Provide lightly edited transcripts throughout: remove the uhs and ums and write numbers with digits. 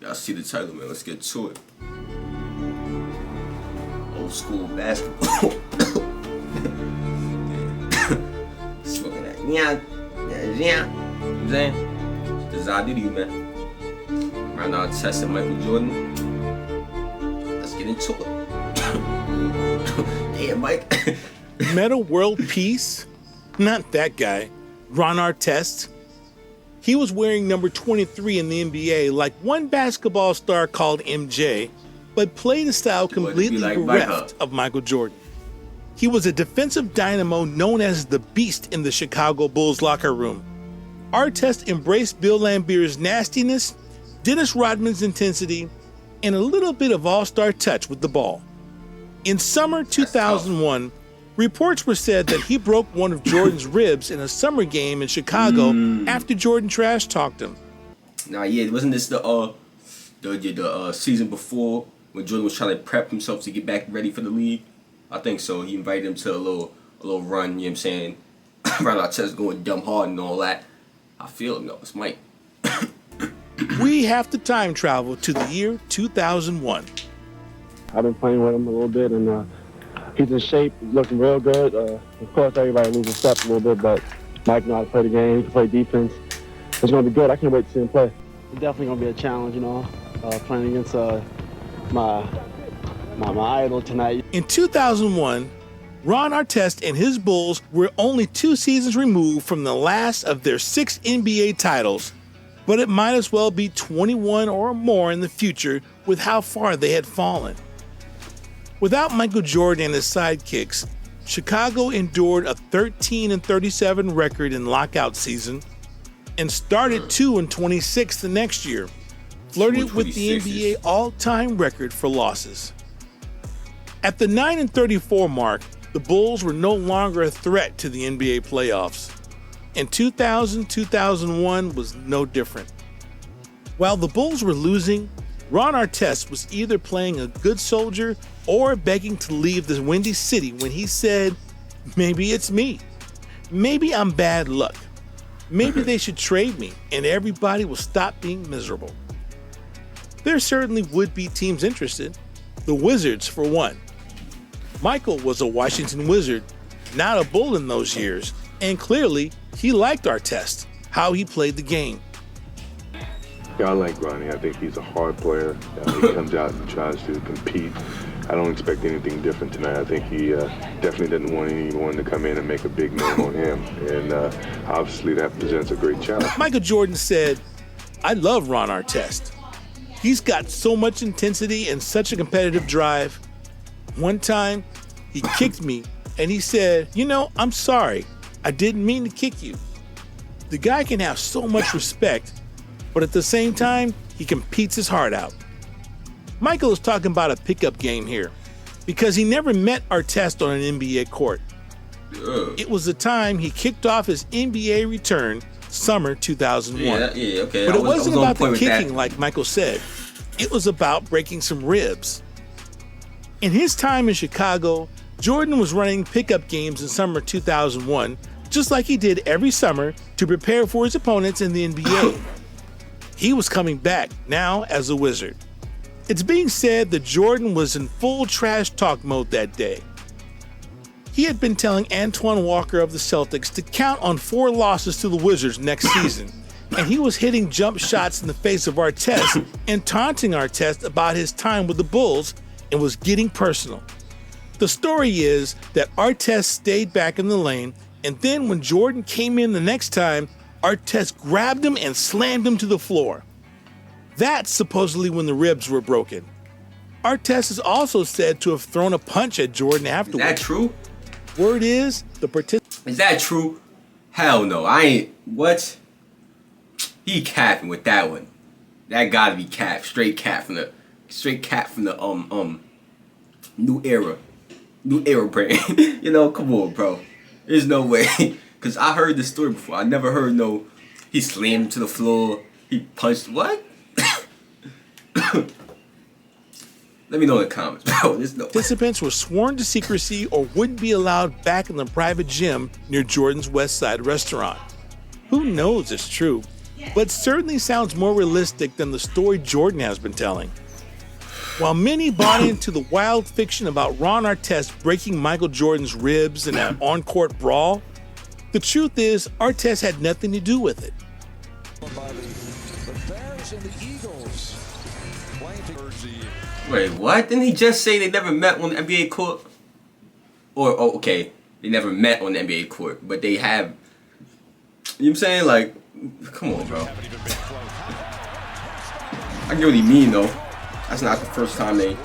Y'all see the title, man. Let's get to it. Old school basketball. Smoking that. Yeah. You know what I'm saying? The Zadidi, man. Right now, Artest and Michael Jordan. Let's get into it. Yeah, Mike. Meta World Peace? Not that guy. Ron Artest. He was wearing number 23 in the NBA like one basketball star called MJ, but played a style completely bereft of Michael Jordan. He was a defensive dynamo known as the Beast in the Chicago Bulls locker room. Artest embraced Bill Laimbeer's nastiness, Dennis Rodman's intensity, and a little bit of all-star touch with the ball. In summer 2001, reports were said that he broke one of Jordan's ribs in a summer game in Chicago after Jordan trash-talked him. Nah, yeah, wasn't this the season before when Jordan was trying to prep himself to get back ready for the league? I think so. He invited him to a little run, you know what I'm saying? Right out chest going dumb hard and all that. I feel it, no, it's Mike. We have to time travel to the year 2001. I've been playing with him a little bit, and he's in shape. He's looking real good. Of course, everybody loses steps a little bit, but Mike knows how to play the game. He can play defense. It's going to be good. I can't wait to see him play. It's definitely going to be a challenge, playing against my idol tonight. In 2001, Ron Artest and his Bulls were only 2 seasons removed from the last of their 6 NBA titles, but it might as well be 21 or more in the future with how far they had fallen. Without Michael Jordan and his sidekicks, Chicago endured a 13-37 record in lockout season and started 2-26 the next year, flirted with the NBA all-time record for losses. At the 9-34 mark, the Bulls were no longer a threat to the NBA playoffs, and 2000-2001 was no different. While the Bulls were losing, Ron Artest was either playing a good soldier or begging to leave the Windy City when he said, maybe it's me. Maybe I'm bad luck. Maybe they should trade me and everybody will stop being miserable. There certainly would be teams interested. The Wizards, for one. Michael was a Washington Wizard, not a Bull in those years, and clearly he liked Artest, how he played the game. Yeah, I like Ronnie. I think he's a hard player. He comes out and tries to compete. I don't expect anything different tonight. I think he definitely doesn't want anyone to come in and make a big name on him. And obviously that presents a great challenge. Michael Jordan said, I love Ron Artest. He's got so much intensity and such a competitive drive. One time, he kicked me and he said, I'm sorry. I didn't mean to kick you. The guy can have so much respect, but at the same time, he competes his heart out. Michael is talking about a pickup game here because he never met Artest on an NBA court. It was the time he kicked off his NBA return, summer 2001. Yeah, okay. But it wasn't about the kicking like Michael said. It was about breaking some ribs. In his time in Chicago, Jordan was running pickup games in summer 2001, just like he did every summer to prepare for his opponents in the NBA. He was coming back, now as a Wizard. It's being said that Jordan was in full trash talk mode that day. He had been telling Antoine Walker of the Celtics to count on 4 losses to the Wizards next season, and he was hitting jump shots in the face of Artest and taunting Artest about his time with the Bulls and was getting personal. The story is that Artest stayed back in the lane, and then when Jordan came in the next time, Artest grabbed him and slammed him to the floor. That's supposedly when the ribs were broken. Artest is also said to have thrown a punch at Jordan afterwards. Is that true? Word is, Is that true? Hell no, I ain't. What? He capping with that one. That gotta be cap. Straight cap from the new era brand. Come on, bro. There's no way. Cause I heard this story before. I never heard he slammed him to the floor. He punched what? Let me know in the comments, bro. There's no Participants were sworn to secrecy or wouldn't be allowed back in the private gym near Jordan's West Side restaurant. Who knows it's true? but certainly sounds more realistic than the story Jordan has been telling. While many bought into the wild fiction about Ron Artest breaking Michael Jordan's ribs in an on-court brawl, the truth is Artest had nothing to do with it. Wait, what? Didn't he just say they never met on the NBA court? Or, oh, okay, they never met on the NBA court, but they have, you know what I'm saying? Like, come on, bro. I get what he mean, though. That's not the first time they,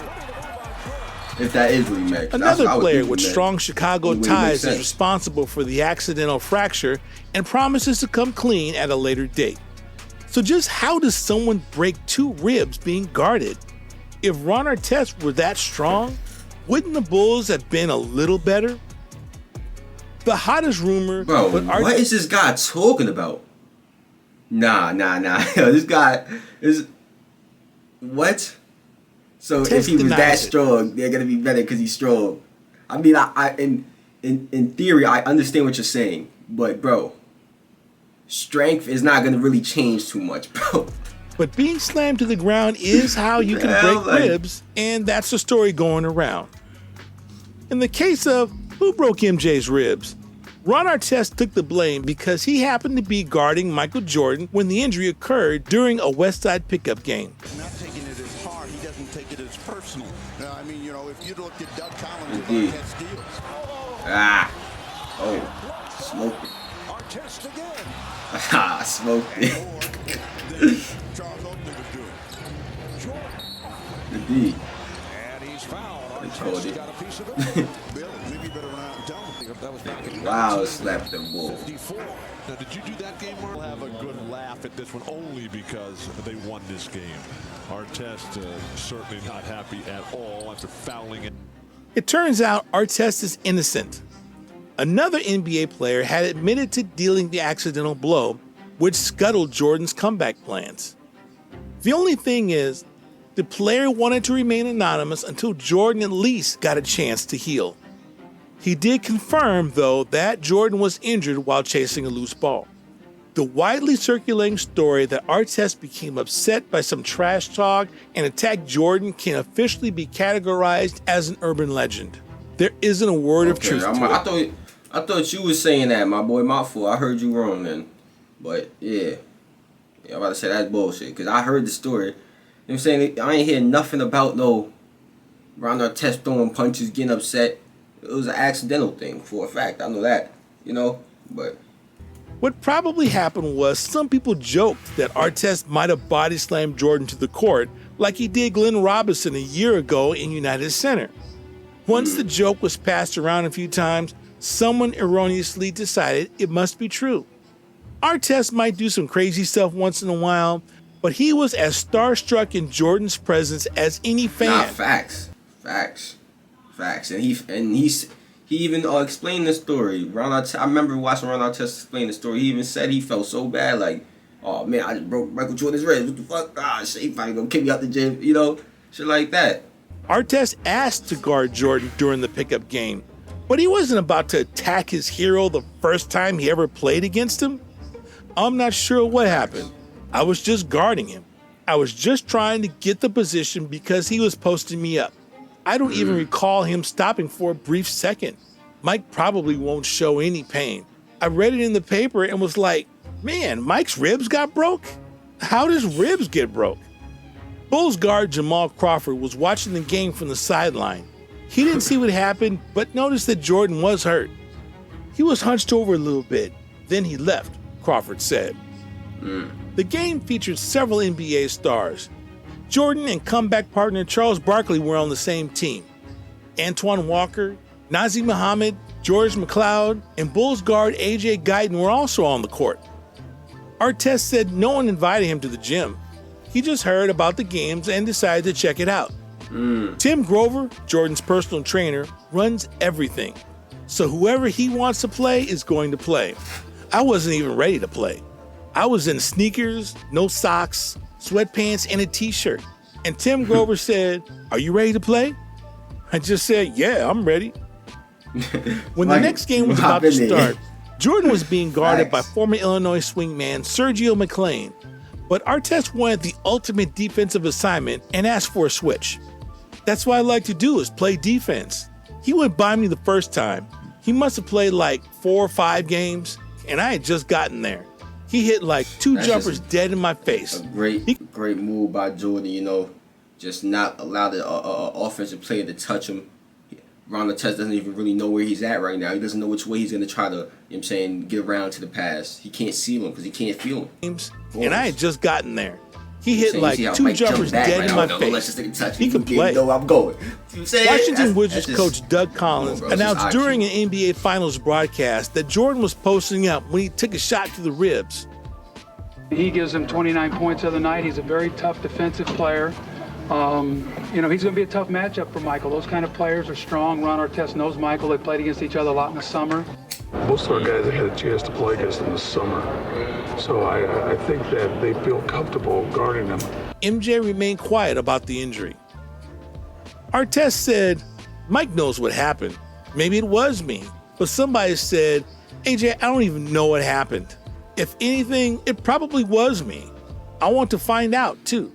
if that is what he meant. Another player with strong Chicago ties is responsible for the accidental fracture and promises to come clean at a later date. So just how does someone break 2 ribs being guarded? If Ron Artest were that strong, wouldn't the Bulls have been a little better? The hottest rumor... Bro, what is this guy talking about? Nah. Yo, this guy is... What? So if he was that strong, they're going to be better because he's strong. I mean, in theory, I understand what you're saying. But, bro, strength is not going to really change too much, bro. But being slammed to the ground is how you can break ribs, and that's the story going around. In the case of who broke MJ's ribs, Ron Artest took the blame because he happened to be guarding Michael Jordan when the injury occurred during a West Side pickup game. Not taking it as hard, he doesn't take it as personal. I mean, you know, if you look at Doug Collins, Artest steals. Smoked it. Artest again. Smoked it. Charles Oakley was doing. Indeed. And he's fouled. Artest got a piece of it. Bill, maybe you better run out and tell him. That was back in wow, slapped the ball. 54. Now, did you do that game, Mark? We'll have a good laugh at this one only because they won this game. Artest certainly not happy at all after fouling it. It turns out Artest is innocent. Another NBA player had admitted to dealing the accidental blow, which scuttled Jordan's comeback plans. The only thing is, the player wanted to remain anonymous until Jordan at least got a chance to heal. He did confirm, though, that Jordan was injured while chasing a loose ball. The widely circulating story that Artest became upset by some trash talk and attacked Jordan can officially be categorized as an urban legend. There isn't a word of truth to it. I thought you was saying that, my boy. My fault. I heard you wrong then. But, yeah. I'm about to say that's bullshit. Because I heard the story. You know what I'm saying? I ain't hear nothing about no Ron Artest throwing punches, getting upset. It was an accidental thing, for a fact. I know that, you know, but... What probably happened was some people joked that Artest might have body slammed Jordan to the court like he did Glenn Robinson a year ago in United Center. Once the joke was passed around a few times, someone erroneously decided it must be true. Artest might do some crazy stuff once in a while, but he was as starstruck in Jordan's presence as any fan. Nah, facts. And he even explained the story. I remember watching Ron Artest explain the story. He even said he felt so bad, like, oh man, I just broke Michael Jordan's ribs. What the fuck? Shit, he probably gonna kick me out the gym, you know, shit like that. Artest asked to guard Jordan during the pickup game, but he wasn't about to attack his hero the first time he ever played against him. I'm not sure what happened. I was just guarding him. I was just trying to get the position because he was posting me up. I don't even recall him stopping for a brief second. Mike probably won't show any pain. I read it in the paper and was like, man, Mike's ribs got broke? How does ribs get broke? Bulls guard Jamal Crawford was watching the game from the sideline. He didn't see what happened, but noticed that Jordan was hurt. He was hunched over a little bit, then he left, Crawford said. The game featured several NBA stars. Jordan and comeback partner Charles Barkley were on the same team. Antoine Walker, Nazir Muhammad, George McLeod, and Bulls guard A.J. Guyton were also on the court. Artest said no one invited him to the gym. He just heard about the games and decided to check it out. Tim Grover, Jordan's personal trainer, runs everything. So whoever he wants to play is going to play. I wasn't even ready to play. I was in sneakers, no socks, sweatpants, and a t-shirt. And Tim Grover said, "Are you ready to play?" I just said, "Yeah, I'm ready." When the next game was about to start, Jordan was being guarded by Facts. former Illinois swingman Sergio McClain, but Artest wanted the ultimate defensive assignment and asked for a switch. That's what I like to do, is play defense. He went by me the first time. He must have played like 4 or 5 games, and I had just gotten there. He hit like 2 That's jumpers just dead in my face. A great move by Jordan, you know. Just not allow the offensive player to touch him. Ron Artest doesn't even really know where he's at right now. He doesn't know which way he's going to try to, you know what I'm saying, get around to the pass. He can't see him because he can't feel him. And I had just gotten there. He hit So like see how 2 Mike jumpers jumped back, dead right? in my Don't let this face. nigga touch He me. can play. You know I'm going. You know what I'm saying? Washington Wizards That's just- coach Doug Collins Come on, bro. It's announced just during IQ. an NBA Finals broadcast that Jordan was posting up when he took a shot to the ribs. He gives them 29 points the other night. He's a very tough defensive player. You know, he's going to be a tough matchup for Michael. Those kind of players are strong. Ron Artest knows Michael. They played against each other a lot in the summer. Most of our guys have had a chance to play against in the summer. So I think that they feel comfortable guarding them. MJ remained quiet about the injury. Artest said, Mike knows what happened. Maybe it was me. But somebody said, AJ, I don't even know what happened. If anything, it probably was me. I want to find out, too.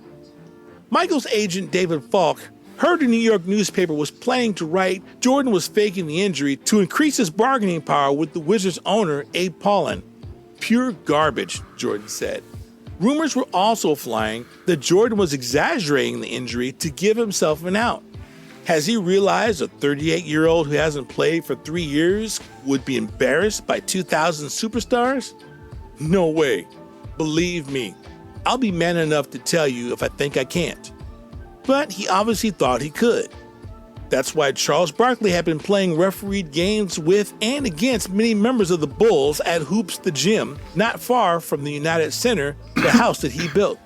Michael's agent, David Falk, heard a New York newspaper was planning to write Jordan was faking the injury to increase his bargaining power with the Wizards owner, Abe Paulin. Pure garbage, Jordan said. Rumors were also flying that Jordan was exaggerating the injury to give himself an out. Has he realized a 38-year-old who hasn't played for 3 years would be embarrassed by 2,000 superstars? No way. Believe me, I'll be man enough to tell you if I think I can't. But he obviously thought he could. That's why Charles Barkley had been playing refereed games with and against many members of the Bulls at Hoops the Gym, not far from the United Center, the house that he built.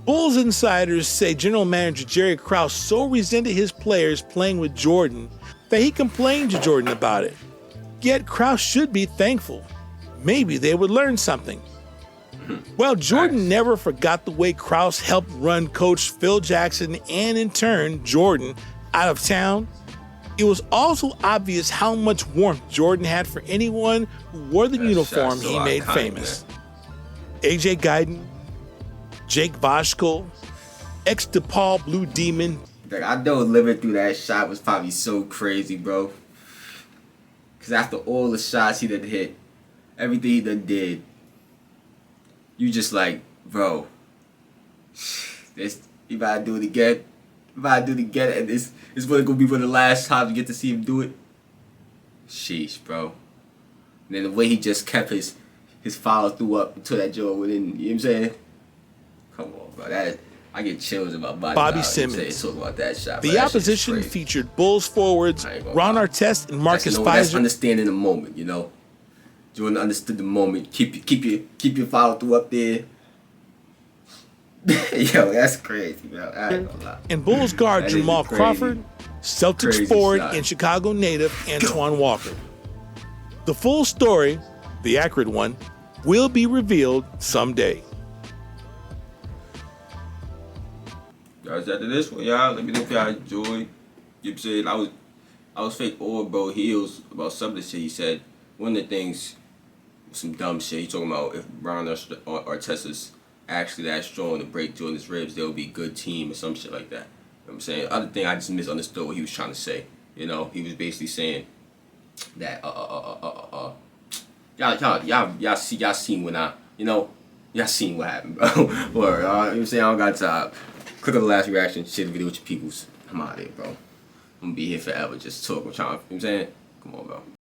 Bulls insiders say general manager Jerry Krause so resented his players playing with Jordan that he complained to Jordan about it. Yet Krause should be thankful. Maybe they would learn something. Well, Jordan never forgot the way Krause helped run coach Phil Jackson and in turn Jordan out of town. It was also obvious how much warmth Jordan had for anyone who wore the uniform so he made iconic, famous. AJ Guyton, Jake Vashko, ex-DePaul Blue Demon. Like, I know living through that shot was probably so crazy, bro. Because after all the shots he done hit, everything he done did, you just like, bro, this, he about to do it again. He about to do it again, and this is going to be one of the last times you get to see him do it. Sheesh, bro. And then the way he just kept his follow through up until that joint within, you know what I'm saying? Come on, bro. That, I get chills in my body. Bobby now, Simmons. talk about that shot. The Bro, that shit is opposition crazy. featured Bulls forwards I ain't gonna Ron lie. Artest and Marcus That's Fizer. understanding the moment, you know. Jordan understood the moment. Keep your follow through up there. Yo, that's crazy, bro. I ain't gonna lie. And Bulls guard That is Jamal a crazy- Crawford, Celtics crazy forward shot. and Chicago native Antoine Walker. The full story, the accurate one, will be revealed someday. Guys, after this one, y'all, let me know if y'all enjoyed. You know what I'm saying? I was fake old bro heels about some of the shit he said. One of the things, some dumb shit, he talking about if Ron Artest is actually that strong to break Jordan's ribs, they'll be a good team or some shit like that. You know what I'm saying? Other thing, I just misunderstood what he was trying to say. You know, he was basically saying that y'all seen when y'all seen what happened, bro. Or you know what I'm saying? I don't got time. Click on the last reaction, share the video with your peoples. I'm out of here, bro. I'm gonna be here forever just talking, you know what I'm saying? Come on, bro.